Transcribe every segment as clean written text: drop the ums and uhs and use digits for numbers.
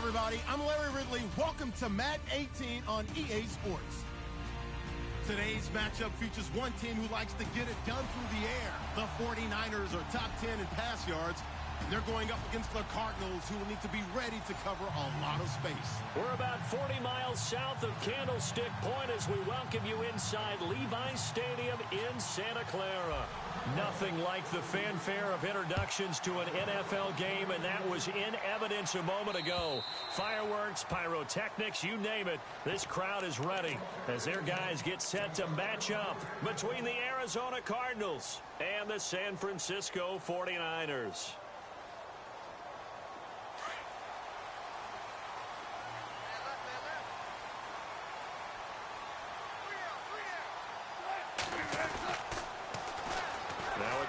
everybody. I'm Larry Ridley. Welcome to Madden 18 on EA Sports. Today's matchup features one team who likes to get it done through the air. The 49ers are top 10 in pass yards. They're going up against the Cardinals, who will need to be ready to cover a lot of space. We're about 40 miles south of Candlestick Point as we welcome you inside Levi's Stadium in Santa Clara. Nothing like the fanfare of introductions to an NFL game, and that was in evidence a moment ago. Fireworks, pyrotechnics, you name it. This crowd is ready as their guys get set to match up between the Arizona Cardinals and the San Francisco 49ers.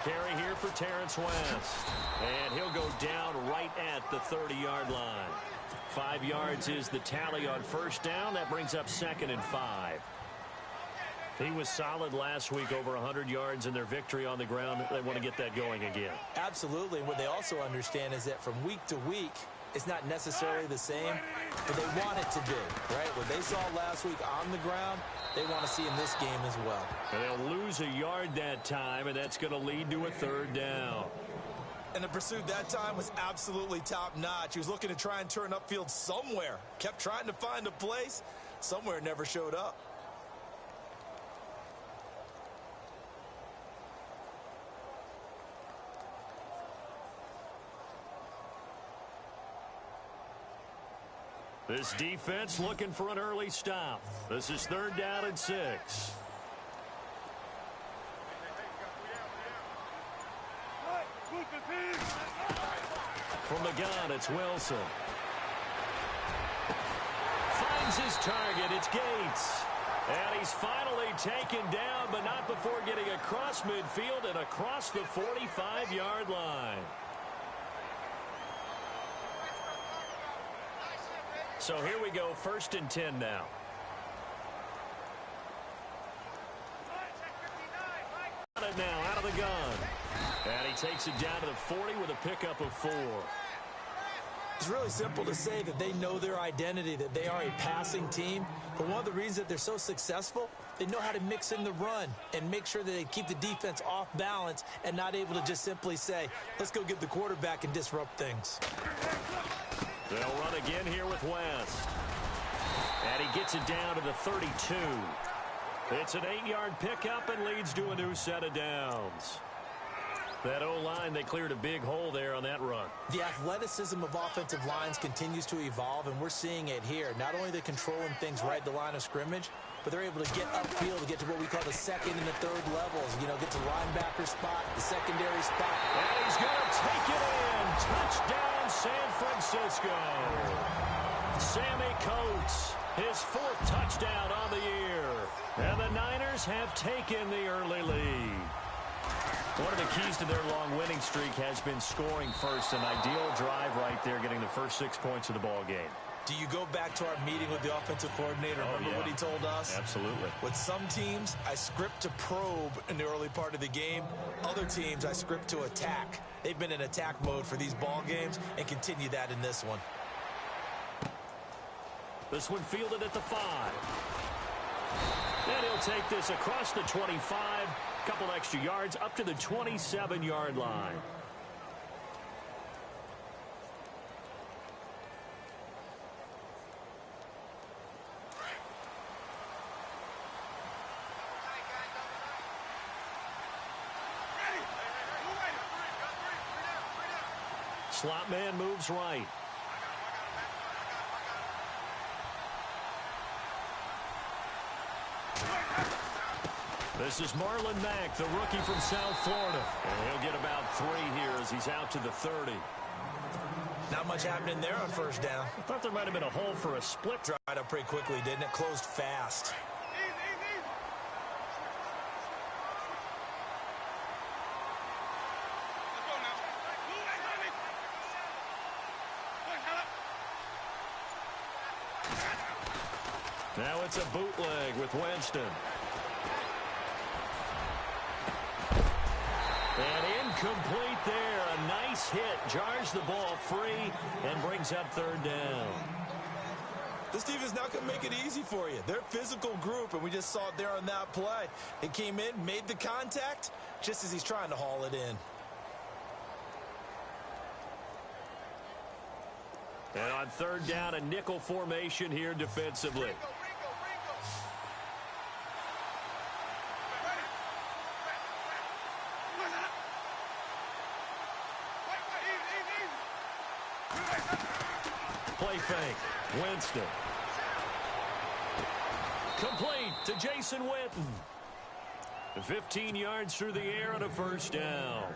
Carry here for Terrence West. And he'll go down right at the 30-yard line. 5 yards is the tally on first down. That brings up 2nd and 5. He was solid last week, over 100 yards in their victory on the ground. They want to get that going again. Absolutely. And what they also understand is that from week to week, it's not necessarily the same, but they want it to be, right? What they saw last week on the ground, they want to see in this game as well. And they'll lose a yard that time, and that's going to lead to a 3rd down. And the pursuit that time was absolutely top-notch. He was looking to try and turn upfield somewhere. Kept trying to find a place. Somewhere never showed up. This defense looking for an early stop. This is 3rd down and 6. From the gun, it's Wilson. Finds his target. It's Gates. And he's finally taken down, but not before getting across midfield and across the 45-yard line. So here we go, 1st and 10 now. Got it now, out of the gun. And he takes it down to the 40 with a pickup of 4. It's really simple to say that they know their identity, that they are a passing team. But one of the reasons that they're so successful, they know how to mix in the run and make sure that they keep the defense off balance and not able to just simply say, let's go get the quarterback and disrupt things. They'll run again here with West. And he gets it down to the 32. It's an 8-yard pickup and leads to a new set of downs. That O-line, they cleared a big hole there on that run. The athleticism of offensive lines continues to evolve, and we're seeing it here. Not only are they controlling things right at the line of scrimmage, but they're able to get upfield to get to what we call the 2nd and the 3rd levels. You know, get to linebacker spot, the secondary spot. And he's going to take it in. Touchdown, San Francisco. Sammy Coates, his 4th touchdown on the year. And the Niners have taken the early lead. One of the keys to their long winning streak has been scoring first. An ideal drive right there, getting the first 6 points of the ball game. Do you go back to our meeting with the offensive coordinator? Remember what he told us? Absolutely. With some teams, I script to probe in the early part of the game. Other teams, I script to attack. They've been in attack mode for these ball games and continue that in this one. This one fielded at the 5. And he'll take this across the 25. Couple extra yards up to the 27-yard line. Slot man moves right. This is Marlon Mack, the rookie from South Florida. And he'll get about 3 here as he's out to the 30. Not much happening there on first down. I thought there might have been a hole for a split. Dried up pretty quickly, didn't it? Closed fast. Now it's a bootleg with Winston. And incomplete there. A nice hit, jars the ball free, and brings up third down. This defense not going to make it easy for you. They're a physical group, and we just saw it there on that play. He came in, made the contact, just as he's trying to haul it in. And on third down, a nickel formation here defensively. Play fake. Winston. Complete to Jason Witten. 15 yards through the air and a first down.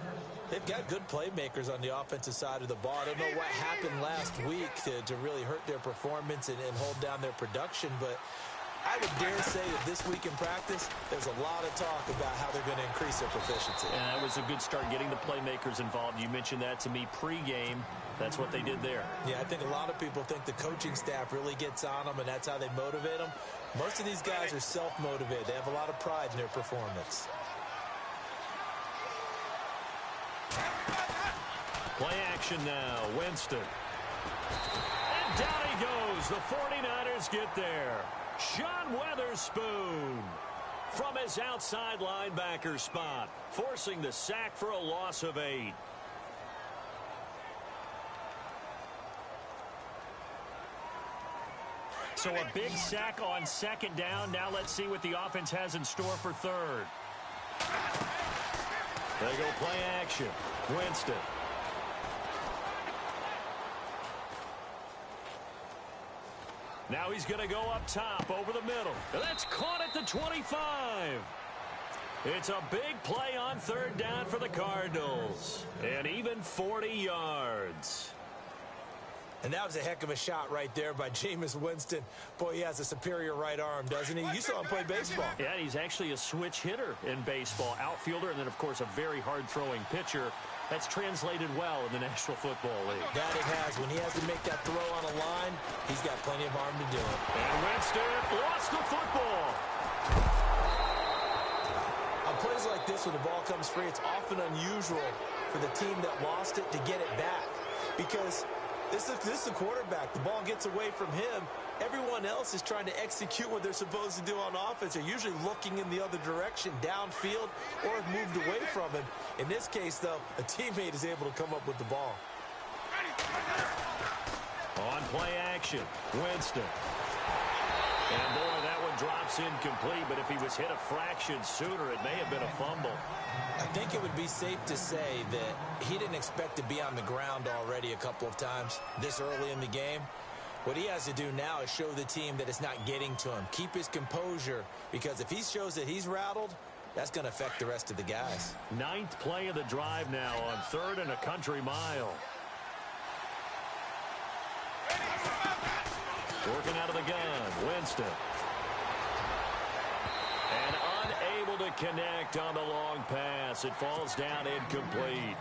They've got good playmakers on the offensive side of the ball. I don't know what happened last week to really hurt their performance and hold down their production, but I would dare say that this week in practice, there's a lot of talk about how they're going to increase their proficiency. And that was a good start, getting the playmakers involved. You mentioned that to me pregame. That's what they did there. Yeah, I think a lot of people think the coaching staff really gets on them, and that's how they motivate them. Most of these guys are self-motivated. They have a lot of pride in their performance. Play action now. Winston. And down he goes. The 49ers get there. Sean Weatherspoon from his outside linebacker spot, forcing the sack for a loss of 8. So a big sack on second down. Now let's see what the offense has in store for third. They go play action. Winston. Now he's going to go up top over the middle. That's caught at the 25. It's a big play on third down for the Cardinals. And even 40 yards. And that was a heck of a shot right there by Jameis Winston. Boy, he has a superior right arm, doesn't he? You saw him play baseball. Yeah, he's actually a switch hitter in baseball. Outfielder, and then, of course, a very hard-throwing pitcher. That's translated well in the National Football League. That it has. When he has to make that throw on a line, he's got plenty of arm to do it. And Winston lost the football. On plays like this, when the ball comes free, it's often unusual for the team that lost it to get it back. Because this is the quarterback. The ball gets away from him. Everyone else is trying to execute what they're supposed to do on offense. They're usually looking in the other direction, downfield, or have moved away from him. In this case, though, a teammate is able to come up with the ball. On play action, Winston. And boy, that one drops incomplete, but if he was hit a fraction sooner, it may have been a fumble. I think it would be safe to say that he didn't expect to be on the ground already a couple of times this early in the game. What he has to do now is show the team that it's not getting to him. Keep his composure, because if he shows that he's rattled, that's going to affect the rest of the guys. 9th play of the drive now on 3rd and a country mile. Working out of the gun, Winston. And unable to connect on the long pass. It falls down incomplete.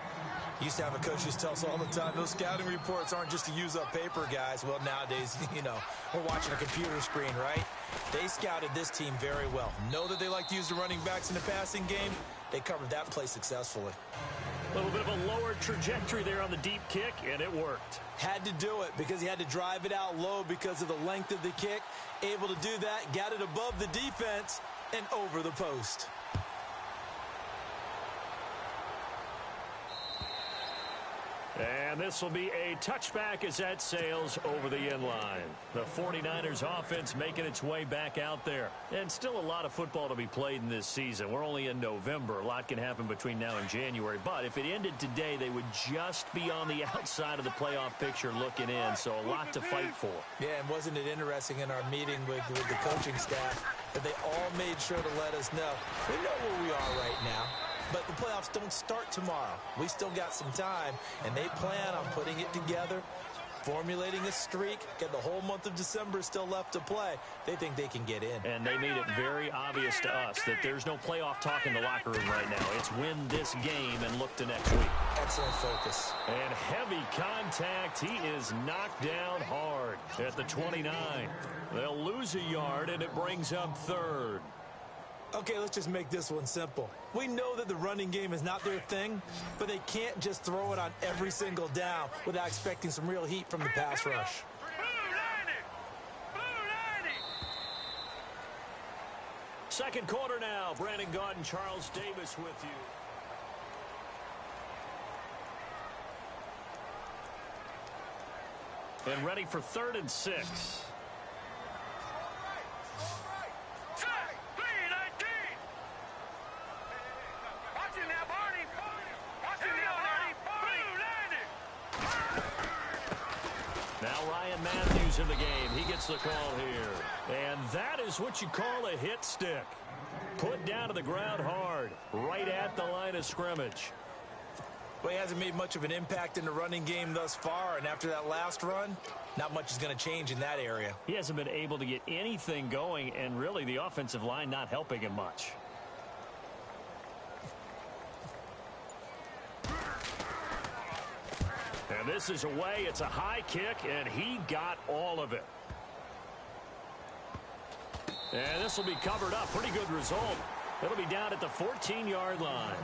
Used to have a coach just tell us all the time, those scouting reports aren't just to use up paper, guys. Well, nowadays, we're watching a computer screen, right? They scouted this team very well. Know that they like to use the running backs in the passing game. They covered that play successfully. A little bit of a lower trajectory there on the deep kick, and it worked. Had to do it because he had to drive it out low because of the length of the kick. Able to do that, got it above the defense and over the post. And this will be a touchback as that sails over the end line. The 49ers offense making its way back out there. And still a lot of football to be played in this season. We're only in November. A lot can happen between now and January. But if it ended today, they would just be on the outside of the playoff picture looking in. So a lot to fight for. Yeah, and wasn't it interesting in our meeting with the coaching staff that they all made sure to let us know. We know where we are right now. But the playoffs don't start tomorrow. We still got some time, and they plan on putting it together, formulating a streak, get the whole month of December still left to play. They think they can get in. And they made it very obvious to us that there's no playoff talk in the locker room right now. It's win this game and look to next week. Excellent focus. And heavy contact. He is knocked down hard at the 29. They'll lose a yard, and it brings up 3rd. Okay, let's just make this one simple. We know that the running game is not their thing, but they can't just throw it on every single down without expecting some real heat from the pass rush. Second quarter now. Brandon Gaudin, Charles Davis with you. And ready for 3rd and 6. Now Ryan Matthews in the game. He gets the call here. And that is what you call a hit stick. Put down to the ground hard, right at the line of scrimmage. Well, he hasn't made much of an impact in the running game thus far, and after that last run, not much is going to change in that area. He hasn't been able to get anything going, and really the offensive line not helping him much. And this is away. It's a high kick, and he got all of it. And this will be covered up. Pretty good result. It'll be down at the 14-yard line.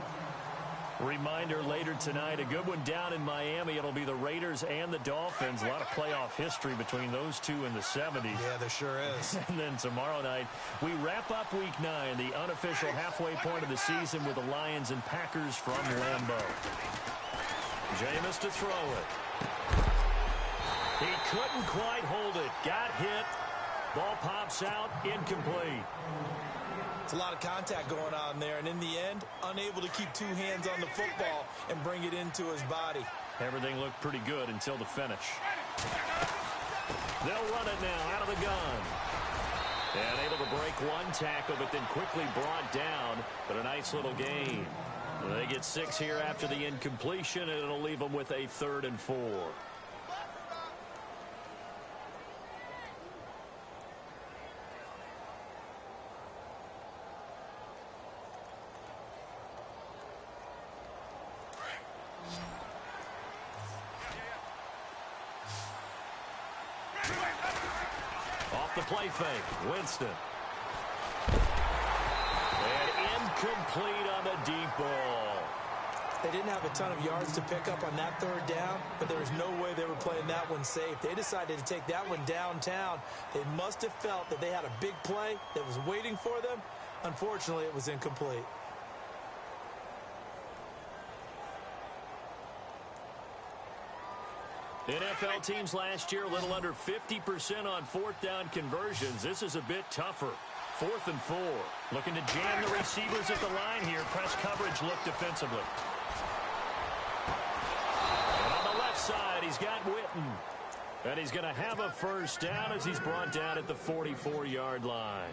Reminder later tonight, a good one down in Miami. It'll be the Raiders and the Dolphins. A lot of playoff history between those two in the 70s. Yeah, there sure is. And then tomorrow night, we wrap up Week 9, the unofficial halfway point of the season with the Lions and Packers from Lambeau. Jameis to throw it. He couldn't quite hold it. Got hit. Ball pops out. Incomplete. It's a lot of contact going on there, and in the end, unable to keep two hands on the football and bring it into his body. Everything looked pretty good until the finish. They'll run it now out of the gun. And able to break one tackle, but then quickly brought down. But a nice little gain. They get 6 here after the incompletion, and it'll leave them with a 3rd and 4. Off the play fake, Winston. And incomplete on the deep ball. They didn't have a ton of yards to pick up on that 3rd down, but there was no way they were playing that one safe. They decided to take that one downtown. They must have felt that they had a big play that was waiting for them. Unfortunately, it was incomplete. NFL teams last year a little under 50% on 4th down conversions. This is a bit tougher. 4th and 4. Looking to jam the receivers at the line here. Press coverage look defensively. And on the left side, he's got Witten. And he's going to have a 1st down as he's brought down at the 44-yard line.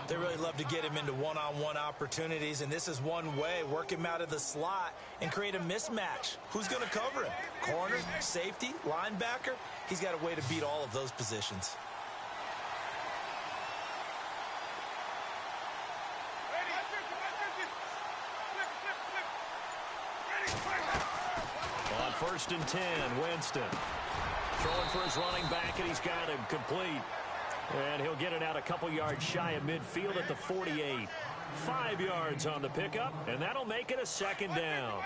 They really love to get him into one-on-one opportunities, and this is one way. Work him out of the slot and create a mismatch. Who's going to cover him? Corner, safety, linebacker? He's got a way to beat all of those positions. On 1st and 10, Winston. Throwing for his running back, and he's got him complete. And he'll get it out a couple yards shy of midfield at the 48. 5 yards on the pickup, and that'll make it a 2nd down.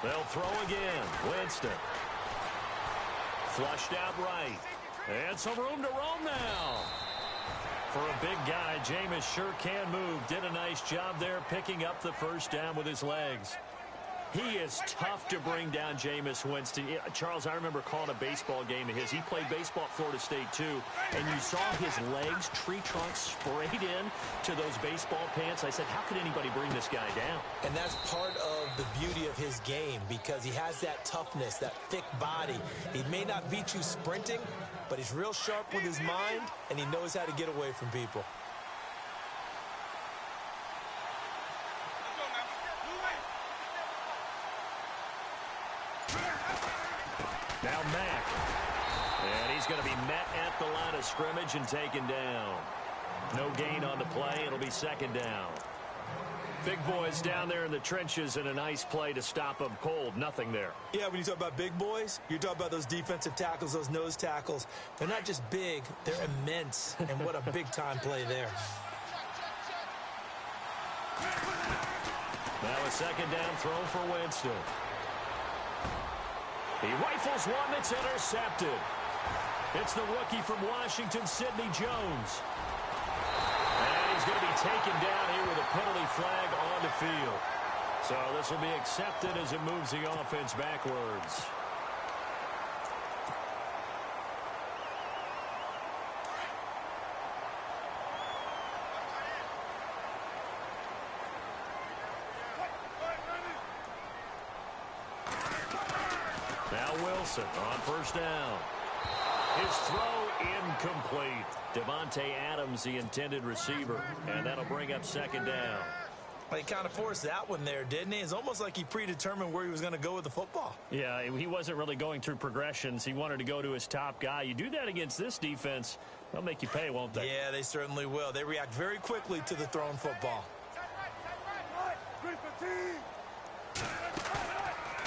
They'll throw again. Winston. Flushed out right. And some room to roam now. For a big guy, Jameis sure can move. Did a nice job there picking up the 1st down with his legs. He is tough to bring down, Jameis Winston. Charles, I remember calling a baseball game of his. He played baseball at Florida State, too. And you saw his legs, tree trunks sprayed in to those baseball pants. I said, how could anybody bring this guy down? And that's part of the beauty of his game because he has that toughness, that thick body. He may not beat you sprinting, but he's real sharp with his mind, and he knows how to get away from people. Now Mack. And he's going to be met at the line of scrimmage and taken down. No gain on the play. It'll be second down. Big boys down there in the trenches and a nice play to stop them cold. Nothing there. Yeah, when you talk about big boys, you're talking about those defensive tackles, those nose tackles. They're not just big, they're immense. And what a big-time play there. Now a second down throw for Winston. He rifles one that's intercepted. It's the rookie from Washington, Sidney Jones. And he's going to be taken down here with a penalty flag on the field. So this will be accepted as it moves the offense backwards. Now Wilson on first down. His throw incomplete. Devontae Adams, the intended receiver, and that'll bring up second down. Well, he kind of forced that one there, didn't he? It's almost like he predetermined where he was going to go with the football. Yeah, he wasn't really going through progressions. He wanted to go to his top guy. You do that against this defense, they'll make you pay, won't they? Yeah, they certainly will. They react very quickly to the thrown football.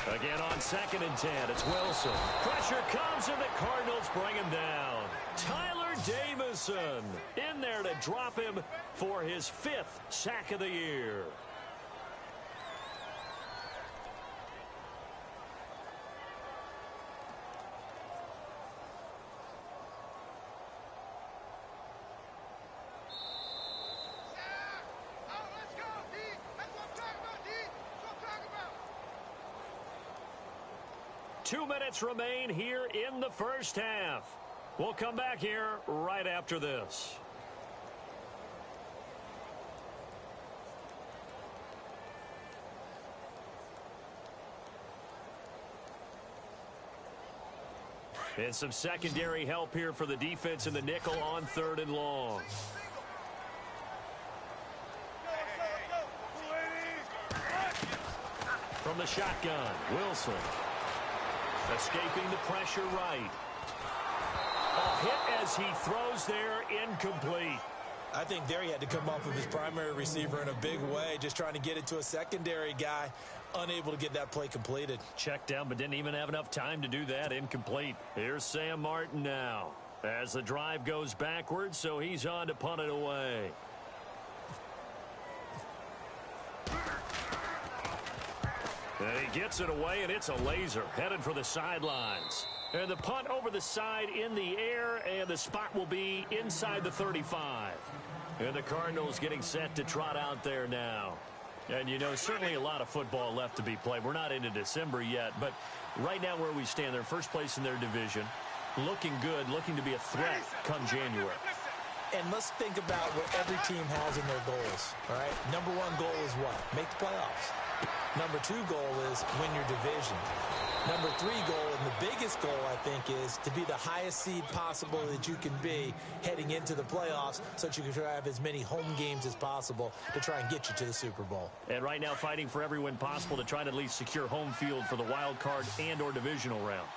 Again on 2nd and 10, it's Wilson. Pressure comes and the Cardinals bring him down. Tyler Jamison in there to drop him for his 5th sack of the year. Two minutes remain here in the first half. We'll come back here right after this. And some secondary help here for the defense in the nickel on 3rd and long. From the shotgun, Wilson. Escaping the pressure right. A hit as he throws there, incomplete. I think there he had to come off of his primary receiver in a big way, just trying to get it to a secondary guy, unable to get that play completed. Checked down, but didn't even have enough time to do that. Incomplete. Here's Sam Martin now as the drive goes backwards, so he's on to punt it away. And he gets it away, and it's a laser headed for the sidelines. And the punt over the side in the air, and the spot will be inside the 35. And the Cardinals getting set to trot out there now. And, you know, certainly a lot of football left to be played. We're not into December yet, but right now where we stand, they're first place in their division. Looking good, looking to be a threat come January. And let's think about what every team has in their goals, all right? Number one goal is what? Make the playoffs. Number two goal is win your division. Number three goal, and the biggest goal, I think, is to be the highest seed possible that you can be heading into the playoffs so that you can try to have as many home games as possible to try and get you to the Super Bowl. And right now fighting for every win possible to try to at least secure home field for the wild card and or divisional round.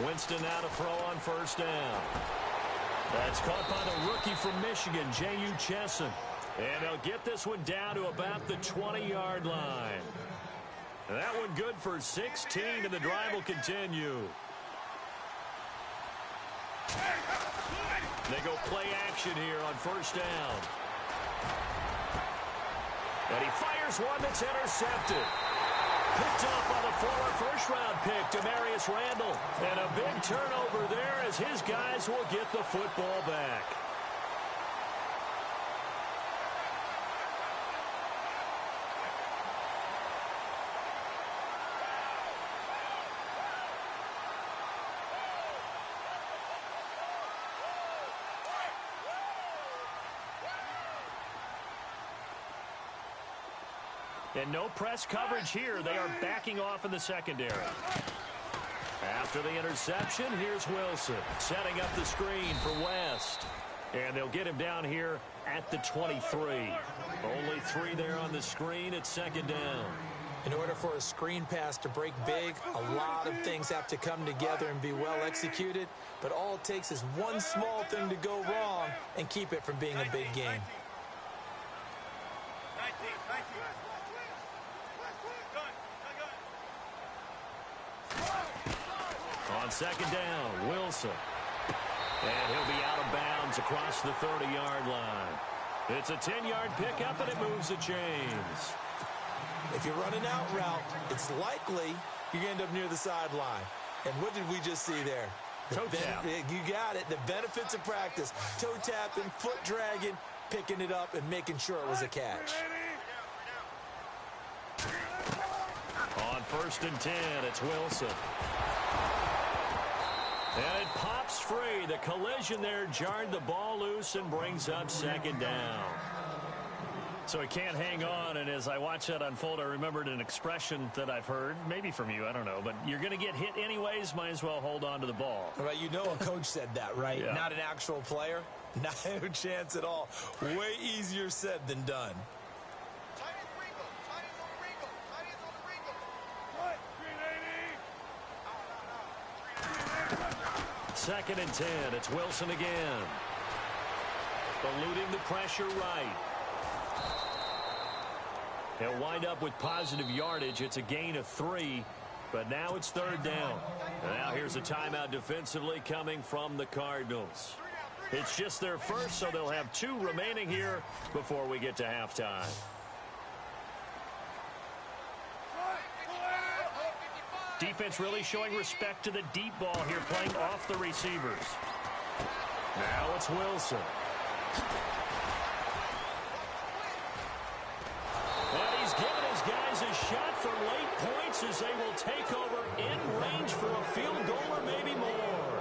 Winston now to throw on first down. That's caught by the rookie from Michigan, J.U. Chesson. And they'll get this one down to about the 20-yard line. And that one good for 16, and the drive will continue. They go play action here on first down. And he fires one that's intercepted. Picked off by the former first-round pick, Demarius Randall. And a big turnover there as his guys will get the football back. And no press coverage here. They are backing off in the secondary. After the interception, here's Wilson setting up the screen for West. And they'll get him down here at the 23. Only 3 there on the screen at second down. In order for a screen pass to break big, a lot of things have to come together and be well executed, but all it takes is one small thing to go wrong and keep it from being a big game. On second down, Wilson. And he'll be out of bounds across the 30-yard line. It's a 10-yard pickup, and it moves the chains. If you're running out route, it's likely you're going to end up near the sideline. And what did we just see there? Toe tap. You got it. The benefits of practice. Toe tapping, foot dragging, picking it up, and making sure it was a catch. On 1st and 10, it's Wilson. And it pops free. The collision there jarred the ball loose and brings up second down. So he can't hang on, and as I watch that unfold, I remembered an expression that I've heard, maybe from you, I don't know, but you're going to get hit anyways, might as well hold on to the ball. Right, you know a coach said that, right? Yeah. Not an actual player. Not a chance at all. Way easier said than done. Second and 10, it's Wilson again. Eluding the pressure right. He'll wind up with positive yardage. It's a gain of 3, but now it's 3rd down. And now here's a timeout defensively coming from the Cardinals. It's just their first, so they'll have 2 remaining here before we get to halftime. Defense really showing respect to the deep ball here, playing off the receivers. Now it's Wilson. And he's given his guys a shot for late points as they will take over in range for a field goal or maybe more.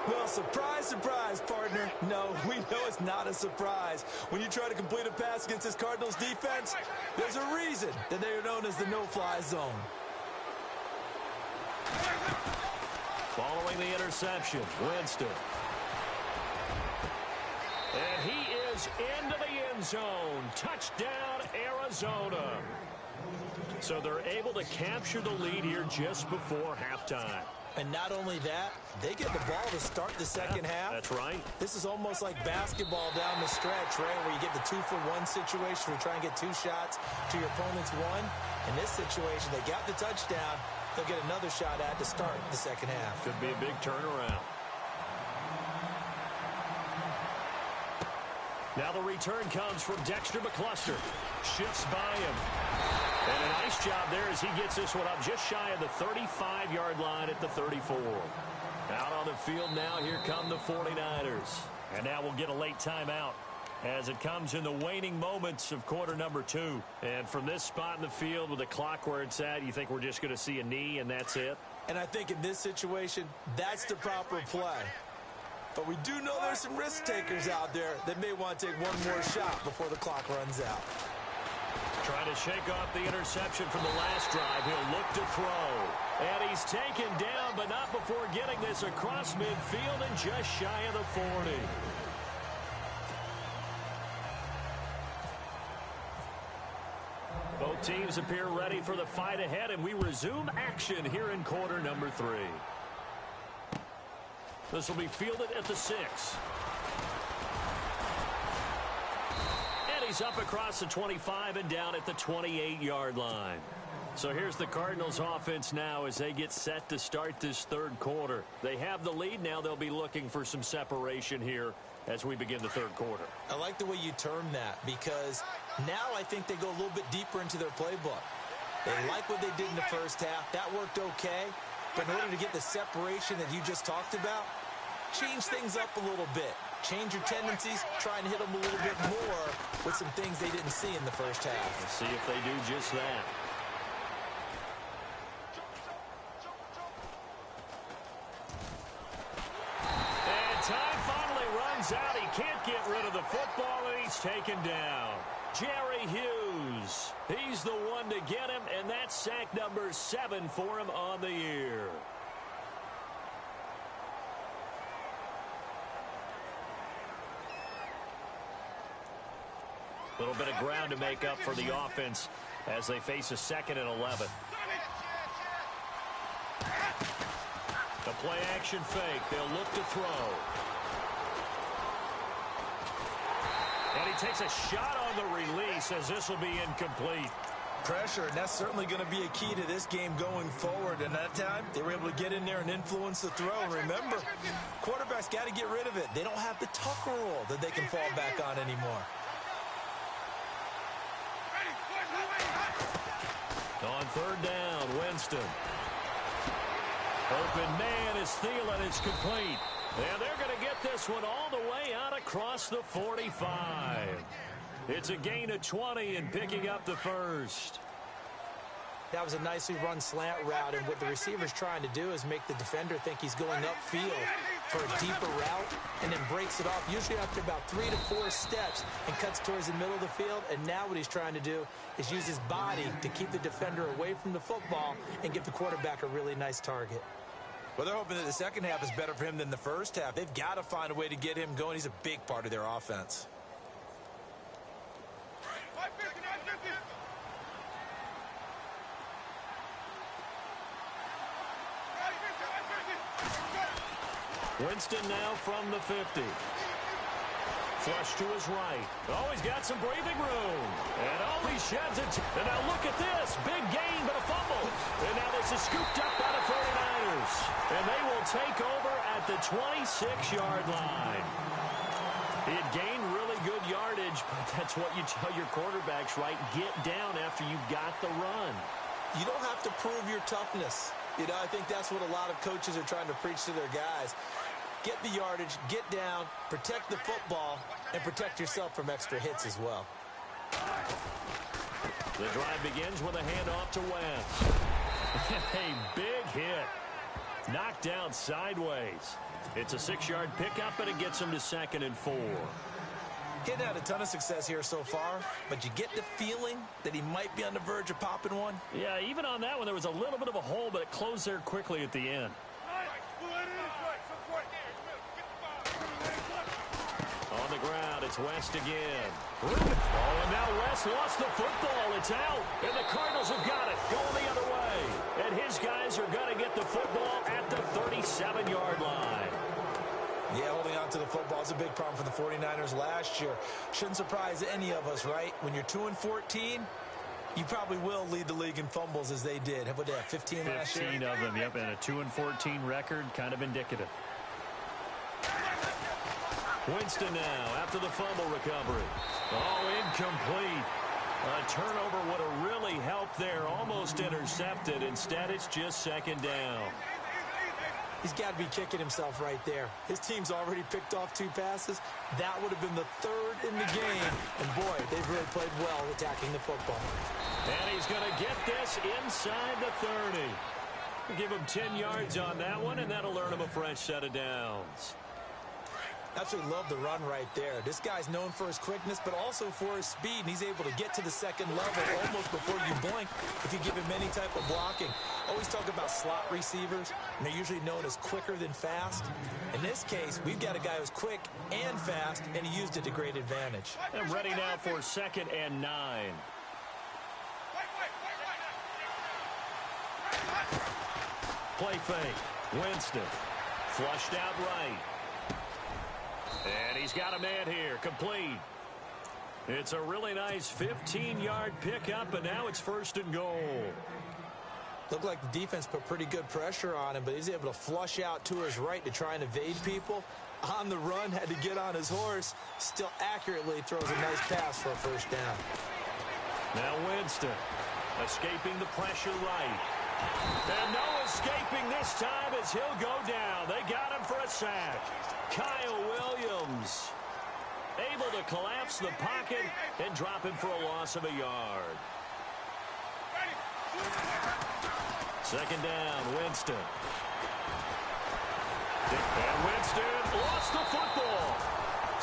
Well, surprise, surprise, partner. No, we know it's not a surprise. When you try to complete a pass against this Cardinals defense, there's a reason that they are known as the no-fly zone. Following the interception, Winston. And he is into the end zone. Touchdown, Arizona. So they're able to capture the lead here just before halftime. And not only that, they get the ball to start the second half. That's right. This is almost like basketball down the stretch, right, where you get the 2-for-1 situation where you try and get 2 shots to your opponent's 1. In this situation, they got the touchdown. They'll get another shot at to start the second half. Could be a big turnaround. Now the return comes from Dexter McCluster. Shifts by him. And a nice job there as he gets this one up just shy of the 35-yard line at the 34. Out on the field now, here come the 49ers. And now we'll get a late timeout as it comes in the waning moments of quarter number 2. And from this spot in the field with the clock where it's at, you think we're just going to see a knee and that's it? And I think in this situation, that's the proper play. But we do know there's some risk takers out there that may want to take one more shot before the clock runs out. Trying to shake off the interception from the last drive. He'll look to throw. And he's taken down, but not before getting this across midfield and just shy of the 40. Both teams appear ready for the fight ahead, and we resume action here in quarter number 3. This will be fielded at the 6. And he's up across the 25 and down at the 28-yard line. So here's the Cardinals offense now as they get set to start this 3rd quarter. They have the lead now. They'll be looking for some separation here as we begin the 3rd quarter. I like the way you term that because now I think they go a little bit deeper into their playbook. They like what they did in the first half. That worked okay. But in order to get the separation that you just talked about, change things up a little bit. Change your tendencies, try and hit them a little bit more with some things they didn't see in the first half. Let's see if they do just that. And time finally runs out. He can't get rid of the football, and he's taken down. Jerry Hughes, he's the one to get him, and that's sack number 7 for him on the year. A little bit of ground to make up for the offense as they face a 2nd and 11. The play action fake. They'll look to throw. And he takes a shot on the release as this will be incomplete. Pressure, and that's certainly going to be a key to this game going forward. And that time, they were able to get in there and influence the throw. And remember, quarterbacks got to get rid of it. They don't have the tucker roll that they can fall back on anymore. On 3rd down, Winston. Open man is Thielen. It's complete. And they're going to get this one all the way out across the 45. It's a gain of 20 and picking up the first. That was a nicely run slant route, and what the receiver's trying to do is make the defender think he's going upfield for a deeper route and then breaks it off, usually after about 3 to 4 steps, and cuts towards the middle of the field. And now what he's trying to do is use his body to keep the defender away from the football and give the quarterback a really nice target. Well, they're hoping that the second half is better for him than the first half. They've got to find a way to get him going. He's a big part of their offense. Winston now from the 50. Flush to his right. Oh, he's got some breathing room. And oh, he sheds it. And now look at this. Big gain, but a fumble. And now this is scooped up by the 49ers. And they will take over at the 26-yard line. He had gained really good yardage, but that's what you tell your quarterbacks, right? Get down after you've got the run. You don't have to prove your toughness. You know, I think that's what a lot of coaches are trying to preach to their guys. Get the yardage, get down, protect the football, and protect yourself from extra hits as well. The drive begins with a handoff to West. A big hit. Knocked down sideways. It's a 6-yard pickup, and it gets him to 2nd and 4. He's had a ton of success here so far, but you get the feeling that he might be on the verge of popping one. Yeah, even on that one, there was a little bit of a hole, but it closed there quickly at the end. On the ground, it's West again. Oh, and now West lost the football. It's out, and the Cardinals have got it. Going the other way. And his guys are going to get the football at the 37-yard line. Yeah, holding on to the football is a big problem for the 49ers last year. Shouldn't surprise any of us, right? When you're 2-14, you probably will lead the league in fumbles as they did. How about that, 15 last year? 15 of them, yep, and a 2-14 record, kind of indicative. Winston now after the fumble recovery. Oh, incomplete. A turnover would have really helped there. Almost intercepted. Instead, it's just 2nd down. He's got to be kicking himself right there. His team's already picked off 2 passes. That would have been the 3rd in the game. And, boy, they've really played well attacking the football. And he's going to get this inside the 30. We'll give him 10 yards on that one, and that'll earn him a fresh set of downs. Absolutely love the run right there. This guy's known for his quickness, but also for his speed, and he's able to get to the 2nd level almost before you blink if you give him any type of blocking. Always talk about slot receivers, and they're usually known as quicker than fast. In this case, we've got a guy who's quick and fast, and he used it to great advantage. And ready now for 2nd and 9. Play fake. Winston. Flushed out right. And he's got a man here. Complete. It's a really nice 15-yard pickup, and now it's 1st and goal. Looked like the defense put pretty good pressure on him, but he's able to flush out to his right to try and evade people. On the run, had to get on his horse. Still accurately throws a nice pass for a 1st down. Now Winston escaping the pressure right. And no escaping this time as he'll go down. They got him for a sack. Kyle Williams able to collapse the pocket and drop him for a loss of a yard. 2nd down, Winston. And Winston lost the football.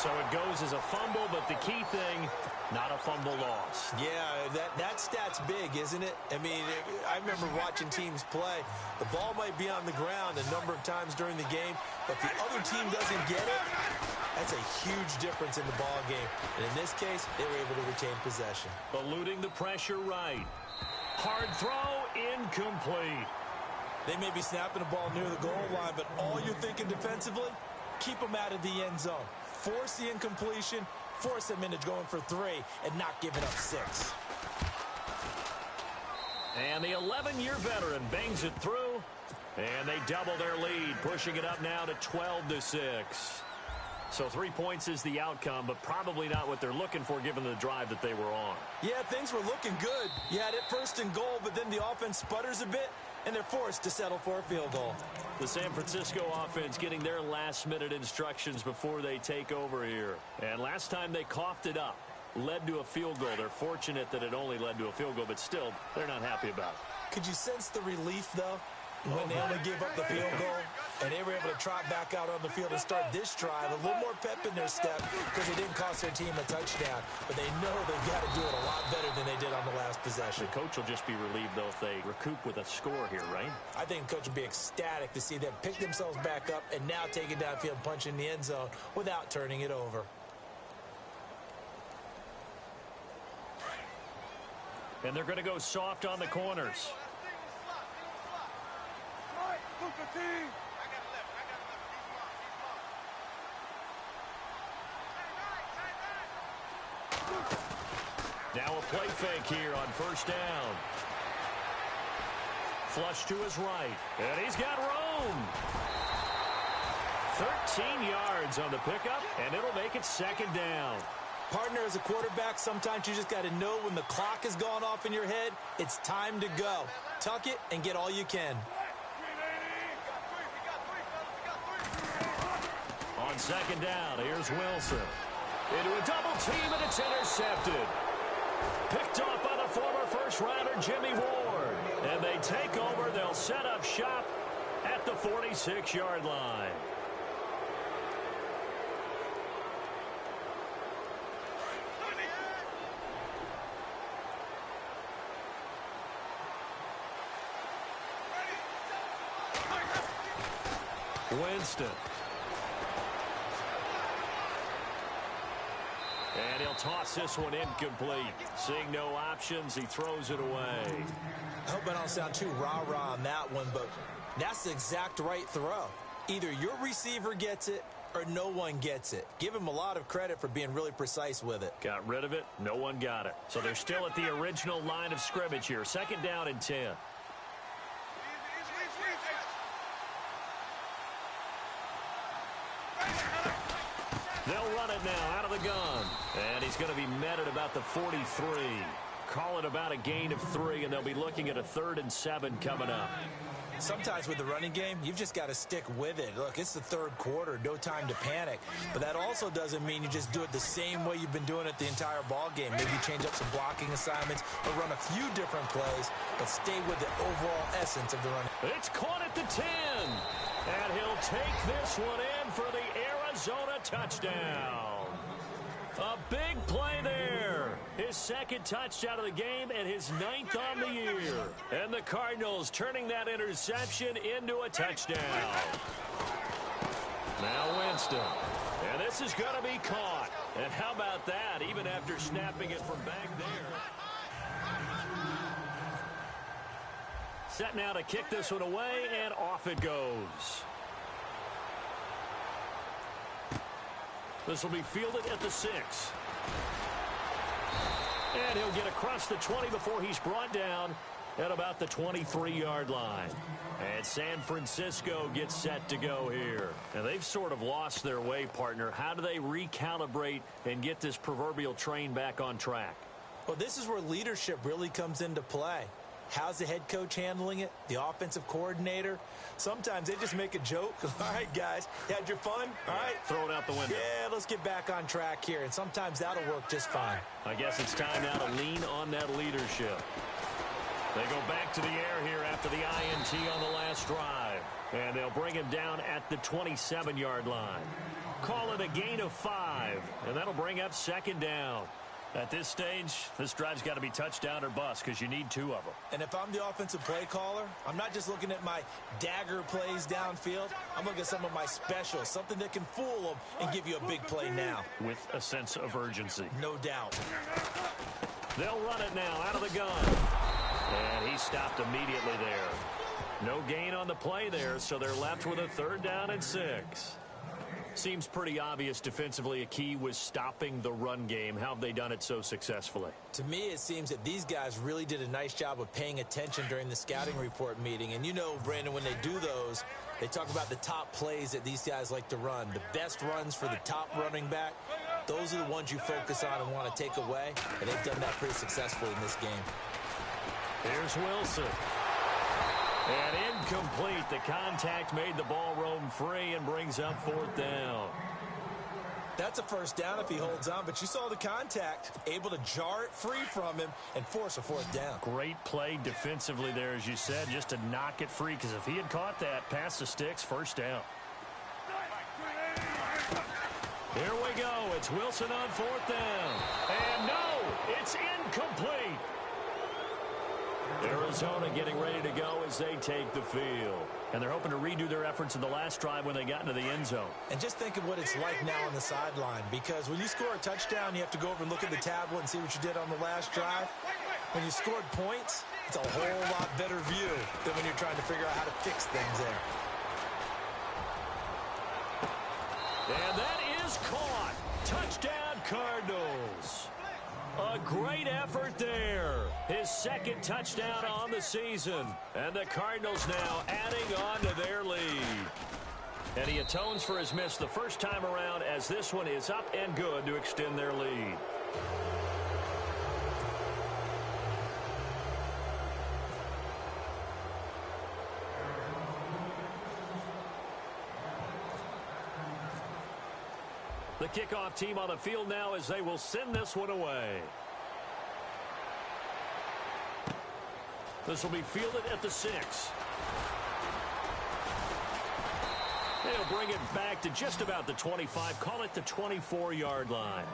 So it goes as a fumble, but the key thing, not a fumble loss. Yeah, that stat's big, isn't it? I mean, I remember watching teams play. The ball might be on the ground a number of times during the game, but the other team doesn't get it. That's a huge difference in the ball game. And in this case, they were able to retain possession. Eluding the pressure right. Hard throw, incomplete. They may be snapping the ball near the goal line, but all you're thinking defensively, keep them out of the end zone. Force the incompletion, force them into going for 3, and not giving up 6. And the 11-year veteran bangs it through, and they double their lead, pushing it up now to 12-6. So 3 points is the outcome, but probably not what they're looking for given the drive that they were on. Yeah, things were looking good. You had it first and goal, but then the offense sputters a bit, and they're forced to settle for a field goal. The San Francisco offense getting their last-minute instructions before they take over here. And last time they coughed it up, led to a field goal. They're fortunate that it only led to a field goal, but still, they're not happy about it. Could you sense the relief, though, when they only gave up the field goal, and they were able to trot back out on the field and start this drive, a little more pep in their step because they didn't cost their team a touchdown, but they know they've got to do it a lot better than they did on the last possession. The coach will just be relieved, though, if they recoup with a score here, right? I think the coach will be ecstatic to see them pick themselves back up and now take it downfield, punch in the end zone without turning it over. And they're going to go soft on the corners. Now a play fake here on first down. Flush to his right, and he's got room. 13 yards on the pickup, and it'll make it second down. Partner, as a quarterback, sometimes you just got to know when the clock has gone off in your head, it's time to go. Tuck it and get all you can. On second down, here's Wilson. Into a double team, and it's intercepted. Picked off by the former first-rounder Jimmy Ward. And they take over. They'll set up shop at the 46-yard line. Winston. And he'll toss this one incomplete. Seeing no options, he throws it away. I hope I don't sound too rah-rah on that one, but that's the exact right throw. Either your receiver gets it or no one gets it. Give him a lot of credit for being really precise with it. Got rid of it. No one got it. So they're still at the original line of scrimmage here. Second down and 10. They'll run it now out of the gun. And he's going to be met at about the 43. Call it about a gain of 3, and they'll be looking at a 3rd and 7 coming up. Sometimes with the running game, you've just got to stick with it. Look, it's the third quarter, no time to panic. But that also doesn't mean you just do it the same way you've been doing it the entire ball game. Maybe change up some blocking assignments or run a few different plays, but stay with the overall essence of the running. It's caught at the 10. And he'll take this one in for the Arizona touchdown. A big play there. His second touchdown of the game and his 9th on the year. And the Cardinals turning that interception into a touchdown. Now Winston. And this is going to be caught. And how about that, even after snapping it from back there. Set now to kick this one away, and off it goes. This will be fielded at the 6. And he'll get across the 20 before he's brought down at about the 23-yard line. And San Francisco gets set to go here. And they've sort of lost their way, partner. How do they recalibrate and get this proverbial train back on track? Well, this is where leadership really comes into play. How's the head coach handling it? The offensive coordinator? Sometimes they just make a joke. All right, guys, you had your fun? All right. Throw it out the window. Yeah, let's get back on track here. And sometimes that'll work just fine. I guess it's time now to lean on that leadership. They go back to the air here after the INT on the last drive. And they'll bring him down at the 27-yard line. Call it a gain of 5, and that'll bring up second down. At this stage, this drive's got to be touchdown or bust because you need 2 of them. And if I'm the offensive play caller, I'm not just looking at my dagger plays downfield. I'm looking at some of my specials, something that can fool them and give you a big play now. With a sense of urgency. No doubt. They'll run it now out of the gun. And he stopped immediately there. No gain on the play there, so they're left with a 3rd down and 6. Seems pretty obvious defensively a key was stopping the run game. How have they done it so successfully? To me, it seems that these guys really did a nice job of paying attention during the scouting report meeting. And you know, Brandon, when they do those, they talk about the top plays that these guys like to run. The best runs for the top running back, those are the ones you focus on and want to take away. And they've done that pretty successfully in this game. Here's Wilson. And incomplete. The contact made the ball roam free and brings up 4th down. That's a 1st down if he holds on, but you saw the contact, able to jar it free from him and force a 4th down. Great play defensively there, as you said, just to knock it free, because if he had caught that, past the sticks, 1st down. Here we go. It's Wilson on 4th down. And no, it's incomplete. Arizona getting ready to go as they take the field. And they're hoping to redo their efforts in the last drive when they got into the end zone. And just think of what it's like now on the sideline, because when you score a touchdown, you have to go over and look at the tablet and see what you did on the last drive. When you scored points, it's a whole lot better view than when you're trying to figure out how to fix things there. And that is caught. Touchdown, Cardinals. A great effort there. His 2nd touchdown on the season. And the Cardinals now adding on to their lead. And he atones for his miss the first time around, as this one is up and good to extend their lead. The kickoff team on the field now as they will send this one away. This will be fielded at the 6. They'll bring it back to just about the 25. Call it the 24-yard line.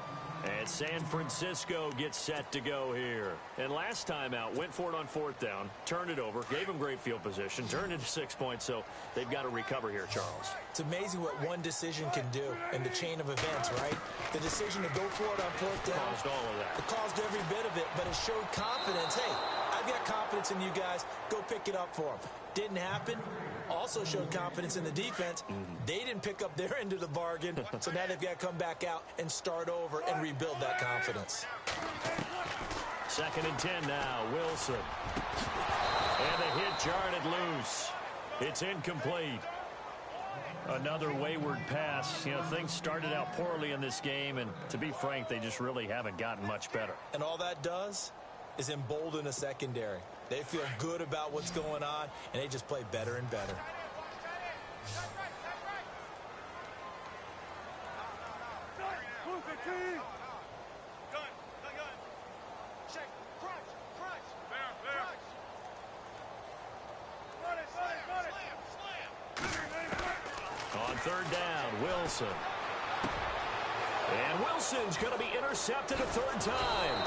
And San Francisco gets set to go here. And last time out, went for it on 4th down, turned it over, gave them great field position, turned it to 6 points, so they've got to recover here, Charles. It's amazing what one decision can do in the chain of events, right? The decision to go for it on 4th down. Caused all of that. It caused every bit of it, but it showed confidence. Hey, I've got confidence in you guys. Go pick it up for them. Didn't happen. Also showed confidence in the defense. They didn't pick up their end of the bargain, so now they've got to come back out and start over and rebuild that confidence. 2nd and 10 now, Wilson. And the hit jarred it loose. It's incomplete. Another wayward pass. You know, things started out poorly in this game, and to be frank, they just really haven't gotten much better. And all that does is embolden a secondary. They feel good about what's going on, and they just play better and better. On 3rd down, Wilson. And Wilson's going to be intercepted a 3rd time.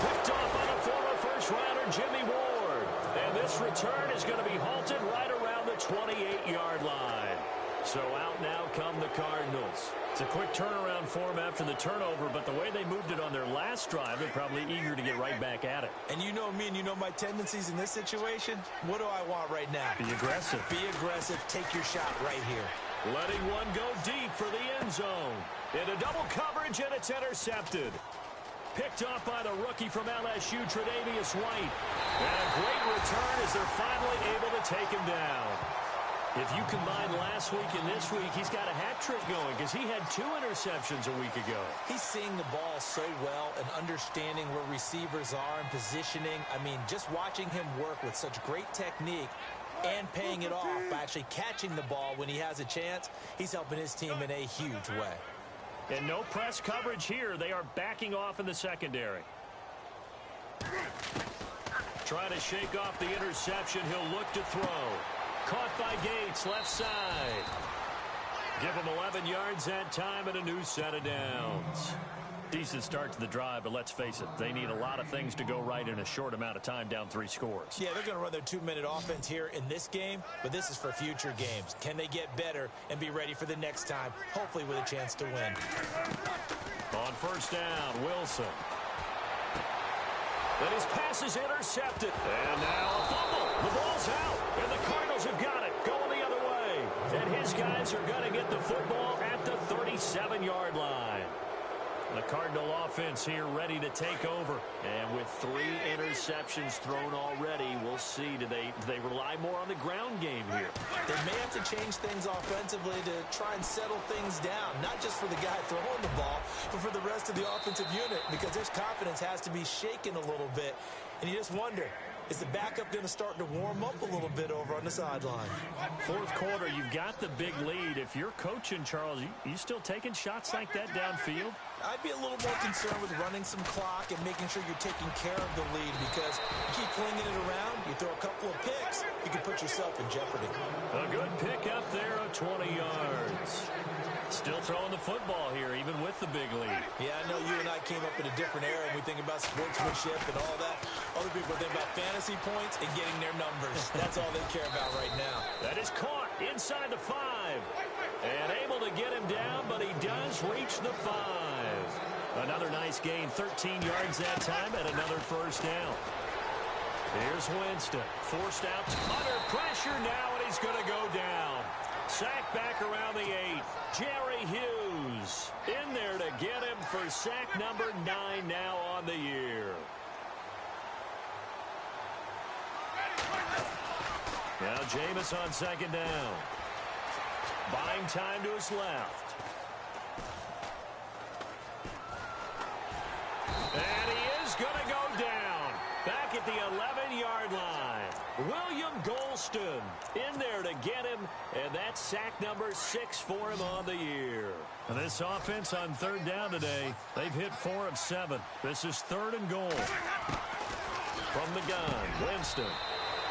Picked off by the former first-rounder Jimmy Ward. And this return is going to be halted right around the 28-yard line. So out now come the Cardinals. It's a quick turnaround for them after the turnover, but the way they moved it on their last drive, they're probably eager to get right back at it. And you know me and you know my tendencies in this situation. What do I want right now? Be aggressive. Be aggressive. Take your shot right here. Letting one go deep for the end zone. Into double coverage, and it's intercepted. Picked off by the rookie from LSU, Tre'Davious White. And a great return as they're finally able to take him down. If you combine last week and this week, he's got a hat trick going because he had 2 interceptions a week ago. He's seeing the ball so well and understanding where receivers are and positioning. I mean, just watching him work with such great technique and paying it off by actually catching the ball when he has a chance, he's helping his team in a huge way. And no press coverage here. They are backing off in the secondary. Trying to shake off the interception. He'll look to throw. Caught by Gates, left side. Give him 11 yards that time and a new set of downs. Decent start to the drive, but let's face it, they need a lot of things to go right in a short amount of time, down 3 scores. Yeah, they're going to run their 2-minute offense here in this game, but this is for future games. Can they get better and be ready for the next time, hopefully with a chance to win? On first down, Wilson. Then his pass is intercepted. And now a fumble. The ball's out, and the Cardinals have got it, going the other way. And his guys are going to get the football at the 37-yard line. The Cardinal offense here ready to take over. And with 3 interceptions thrown already, we'll see. Do they rely more on the ground game here? They may have to change things offensively to try and settle things down, not just for the guy throwing the ball, but for the rest of the offensive unit, because his confidence has to be shaken a little bit. And you just wonder, is the backup going to start to warm up a little bit over on the sideline? Fourth quarter, you've got the big lead. If you're coaching, Charles, you still taking shots like that downfield? I'd be a little more concerned with running some clock and making sure you're taking care of the lead, because you keep flinging it around, you throw a couple of picks, you can put yourself in jeopardy. A good pick up there of 20 yards. Still throwing the football here, even with the big lead. Yeah, I know you and I came up in a different era, and we think about sportsmanship and all that. Other people think about fantasy points and getting their numbers. That's all they care about right now. That is caught inside the 5. And able to get him down, but he does reach the 5. Another nice gain, 13 yards that time, and another first down. Here's Winston, forced out under pressure now, and he's going to go down. Sack back around the 8. Jerry Hughes in there to get him for sack number 9 now on the year. Now Jameis on second down. Buying time to his left. And he is going to go down. Back at the 11-yard line. William Golston in there to get him. And that's sack number 6 for him on the year. This offense on third down today, they've hit 4 of 7. This is 3rd and goal. From the gun, Winston.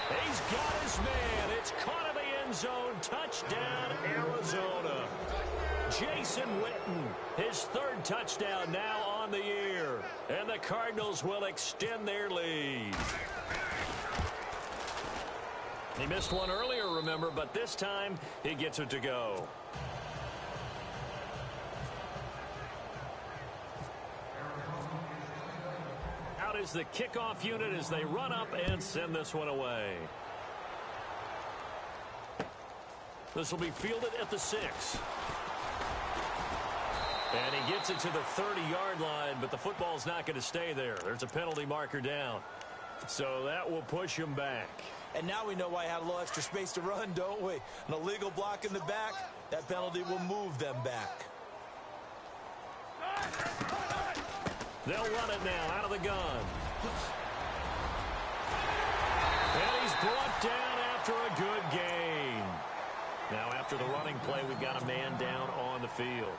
He's got his man. It's caught in the end zone. Touchdown, Arizona. Jason Witten, his 3rd touchdown now on the year. And the Cardinals will extend their lead. He missed one earlier, remember, but this time he gets it to go. Out is the kickoff unit as they run up and send this one away. This will be fielded at the 6. And he gets it to the 30-yard line, but the football's not going to stay there. There's a penalty marker down. So that will push him back. And now we know why he had a little extra space to run, don't we? An illegal block in the back, that penalty will move them back. They'll run it now out of the gun. And he's brought down after a good gain. Now after the running play, we've got a man down on the field.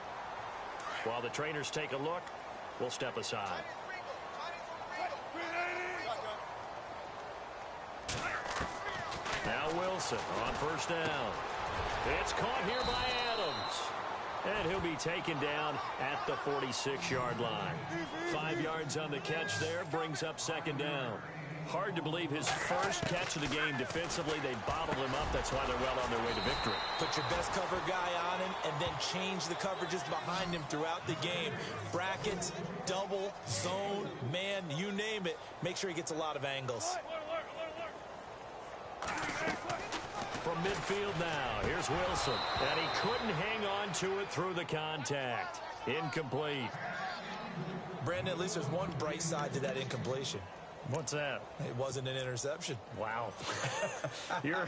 While the trainers take a look, we'll step aside. Now Wilson on first down. It's caught here by Adams. And he'll be taken down at the 46-yard line. 5 yards on the catch there, brings up second down. Hard to believe his first catch of the game defensively. They bottled him up. That's why they're well on their way to victory. Put your best cover guy on him and then change the coverages behind him throughout the game. Brackets, double, zone, man, you name it. Make sure he gets a lot of angles. From midfield now, here's Wilson. And he couldn't hang on to it through the contact. Incomplete. Brandon, at least there's one bright side to that incompletion. What's that? It wasn't an interception. Wow. You're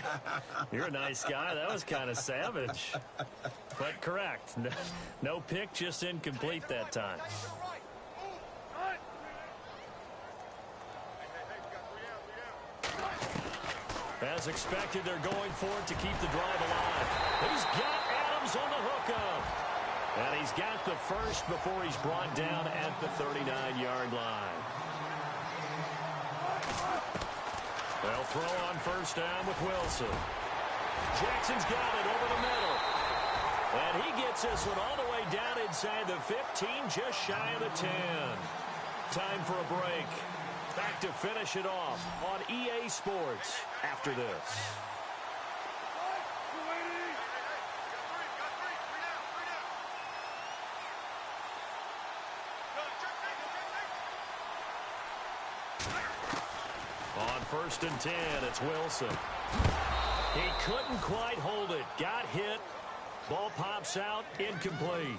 a nice guy. That was kind of savage. But correct. No pick, just incomplete that time. As expected, they're going for it to keep the drive alive. He's got Adams on the hookup. And he's got the first before he's brought down at the 39-yard line. They'll throw on first down with Wilson. Jackson's got it over the middle. And he gets this one all the way down inside the 15, just shy of the 10. Time for a break. Back to finish it off on EA Sports after this. On 1st and 10, it's Wilson. He couldn't quite hold it. Got hit. Ball pops out, incomplete.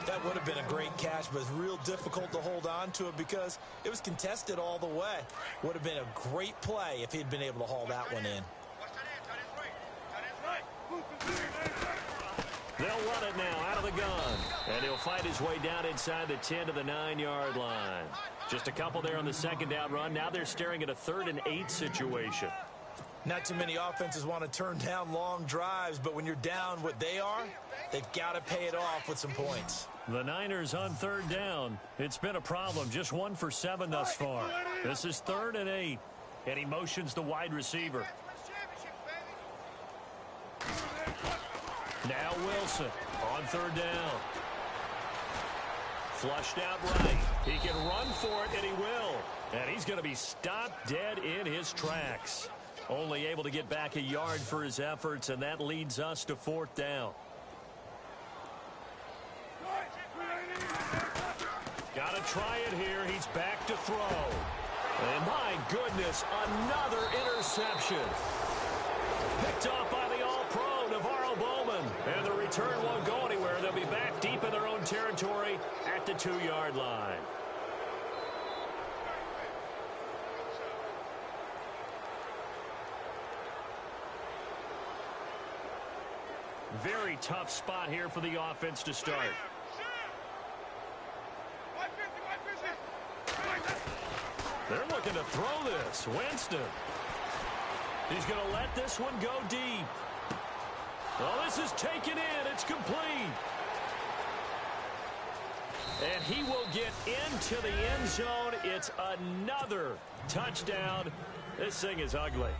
That would have been a great catch, but it's real difficult to hold on to it because it was contested all the way. Would have been a great play if he'd been able to haul that one in. They'll run it now out of the gun. And he'll fight his way down inside the 10 to the 9-yard line. Just a couple there on the second down run. Now they're staring at a 3rd and 8 situation. Not too many offenses want to turn down long drives, but when you're down what they are, they've got to pay it off with some points. The Niners on 3rd down. It's been a problem. Just 1 for 7 thus far. This is 3rd and 8. And he motions the wide receiver. Now Wilson on 3rd down. Flushed out right. He can run for it, and he will. And he's going to be stopped dead in his tracks. Only able to get back a yard for his efforts, and that leads us to 4th down. Got to try it here. He's back to throw. And my goodness, another interception. Picked off by the All-Pro, Navarro Bowman. And the return won't go anywhere. They'll be back deep in their own territory at the 2-yard line. Very tough spot here for the offense to start. They're looking to throw this. Winston. He's going to let this one go deep. Well, this is taken in. It's complete. And he will get into the end zone. It's another touchdown. This thing is ugly.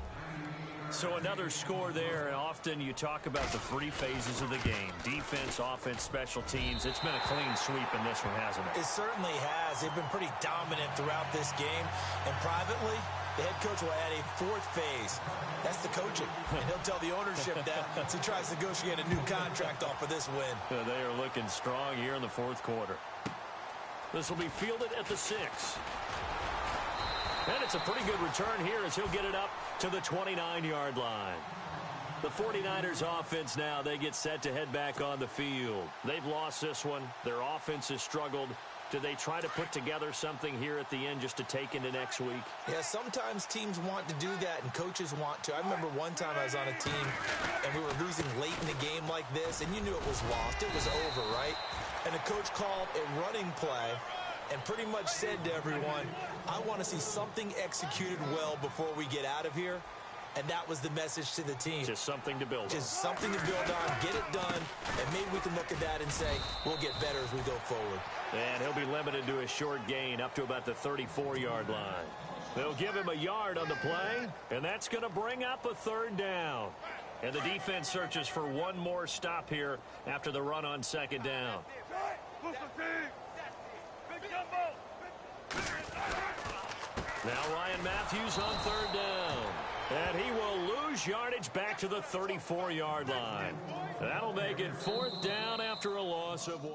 So another score there, and often you talk about the 3 phases of the game. Defense, offense, special teams. It's been a clean sweep in this one, hasn't it? It certainly has. They've been pretty dominant throughout this game. And privately, the head coach will add a 4th phase. That's the coaching. And he'll tell the ownership that as he tries to negotiate a new contract off for this win. They are looking strong here in the 4th quarter. This will be fielded at the 6. And it's a pretty good return here as he'll get it up to the 29-yard line. The 49ers offense now, they get set to head back on the field. They've lost this one. Their offense has struggled. Do they try to put together something here at the end just to take into next week? Yeah, sometimes teams want to do that and coaches want to. I remember one time I was on a team and we were losing late in the game like this, and you knew it was lost. It was over, right? And the coach called a running play and pretty much said to everyone, I want to see something executed well before we get out of here. And that was the message to the team. Just something to build on. Just something to build on, get it done, and maybe we can look at that and say, we'll get better as we go forward. And he'll be limited to a short gain up to about the 34-yard line. They'll give him a yard on the play, and that's going to bring up a 3rd down. And the defense searches for one more stop here after the run on 2nd down. Now Ryan Matthews on 3rd down. And he will lose yardage back to the 34-yard line. That'll make it 4th down after a loss of 1.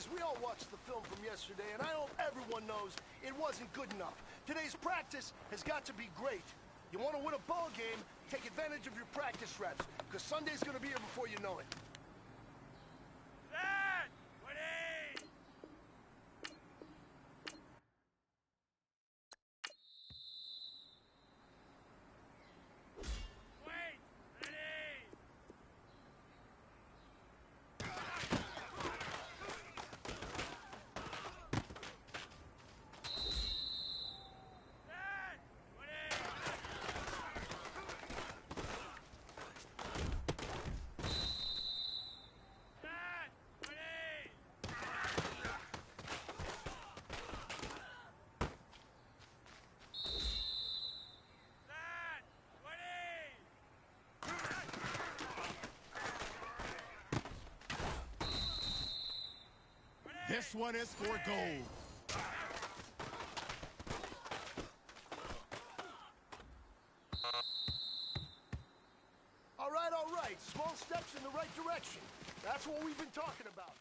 Guys, we all watched the film from yesterday, and I hope everyone knows it wasn't good enough. Today's practice has got to be great. You want to win a ball game, take advantage of your practice reps, because Sunday's going to be here before you know it. Set! Ready! Wait! Ready! Set! Ready! Set! Ready! Set! Ready! This one is for gold. All right, all right. Small steps in the right direction. That's what we've been talking about.